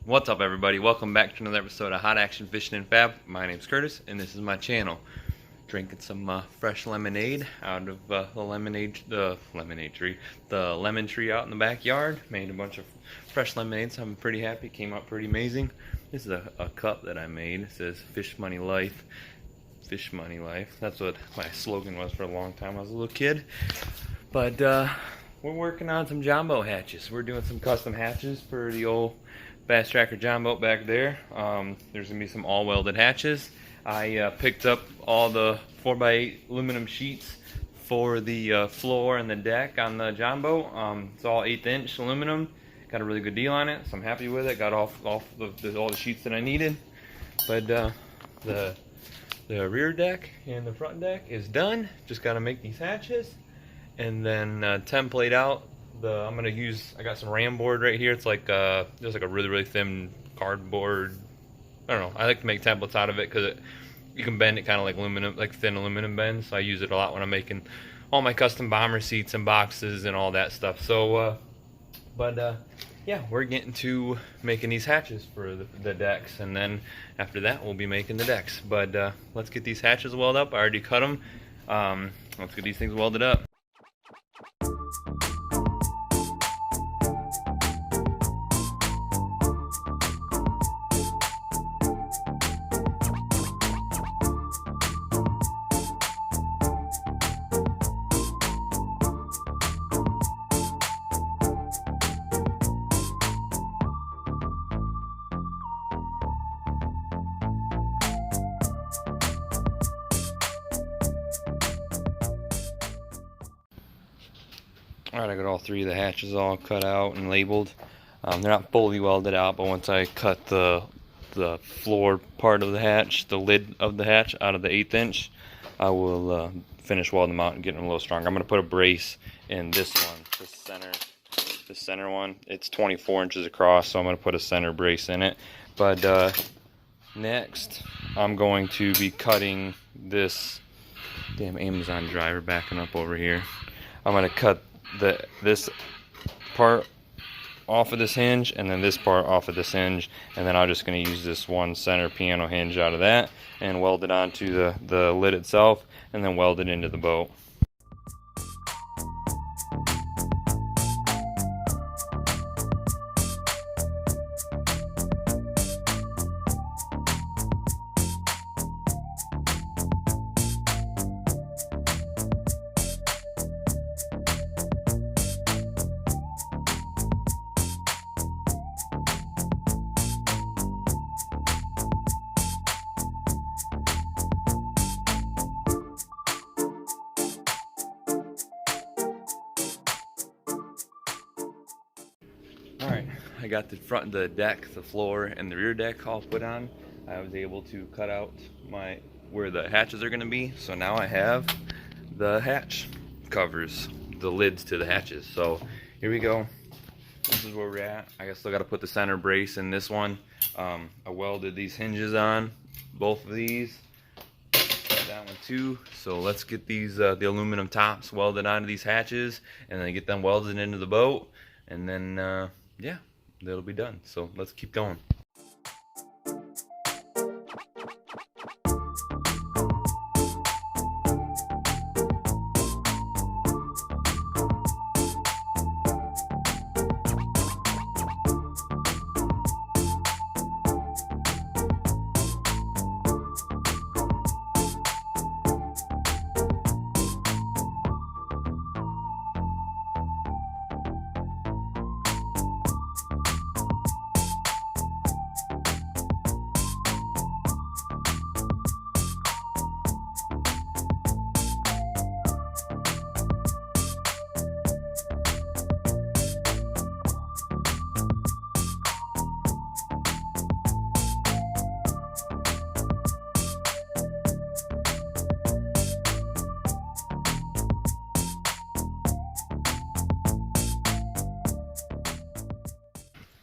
What's up, everybody? Welcome back to another episode of Hot Action Fishing and Fab. My name's Curtis, and this is my channel. Drinking some fresh lemonade out of the lemon tree out in the backyard. Made a bunch of fresh lemonade, so I'm pretty happy. Came out pretty amazing. This is a cup that I made. It says "Fish Money Life." Fish Money Life. That's what my slogan was for a long time when I was a little kid. But we're working on some John boat hatches. We're doing some custom hatches for the old Bass Tracker John boat back there. There's gonna be some all welded hatches. I picked up all the 4x8 aluminum sheets for the floor and the deck on the John boat. It's all 1/8" aluminum. Got a really good deal on it, so I'm happy with it. Got all the sheets that I needed. But the rear deck and the front deck is done. Just got to make these hatches and then template out. I got some ram board right here. It's like just like a really thin cardboard. I don't know. I like to make templates out of it because you can bend it kind of like aluminum, like thin aluminum bends. So I use it a lot when I'm making all my custom bomber seats and boxes and all that stuff. So, yeah, we're getting to making these hatches for the decks, and then after that we'll be making the decks. But let's get these hatches welded up. I already cut them. Let's get these things welded up. Alright, I got all three of the hatches all cut out and labeled. They're not fully welded out, but once I cut the floor part of the hatch, the lid of the hatch out of the 1/8", I will finish welding them out and get them a little stronger. I'm going to put a brace in this one, the center one. It's 24 inches across, so I'm going to put a center brace in it. But next, I'm going to be cutting this damn Amazon driver backing up over here. I'm going to cut this part off of this hinge and then this part off of this hinge, and then I'm just going to use this one center piano hinge out of that and weld it onto the lid itself and then weld it into the boat. Alright, I got the deck, the floor, and the rear deck all put on. I was able to cut out where the hatches are going to be. So now I have the hatch covers, the lids to the hatches. So here we go. This is where we're at. I still got to put the center brace in this one. I welded these hinges on, both of these. That one too. So let's get these the aluminum tops welded onto these hatches and then get them welded into the boat, and then yeah, that'll be done. So let's keep going.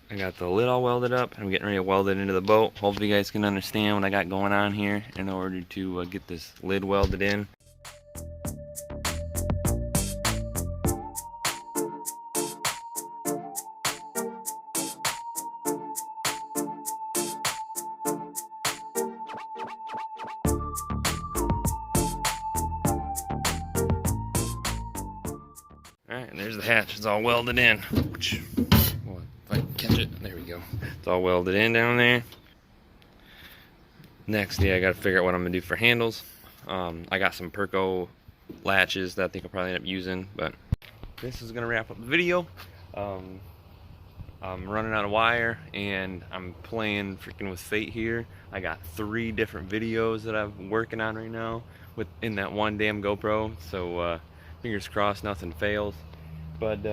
I got the lid all welded up. I'm getting ready to weld it into the boat. Hopefully you guys can understand what I got going on here in order to get this lid welded in. And there's the hatch. It's all welded in. Well, if I can catch it, there we go. It's all welded in down there. Next, I got to figure out what I'm gonna do for handles. I got some Perco latches that I think I'll probably end up using, but this is gonna wrap up the video. I'm running out of wire and I'm playing freaking with fate here. I got 3 different videos that I'm working on right now in that one damn GoPro, so fingers crossed nothing fails. But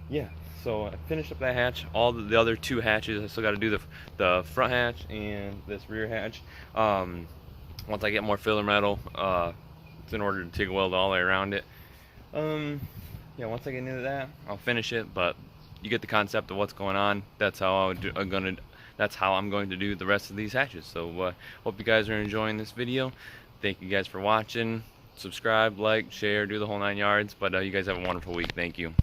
yeah, so I finished up that hatch. All the other 2 hatches, I still got to do the front hatch and this rear hatch. Once I get more filler metal, in order to TIG weld all the way around it. Yeah, once I get into that, I'll finish it. But you get the concept of what's going on. That's how I'm going to do the rest of these hatches. So hope you guys are enjoying this video. Thank you guys for watching. Subscribe, like, share, do the whole 9 yards. But you guys have a wonderful week. Thank you.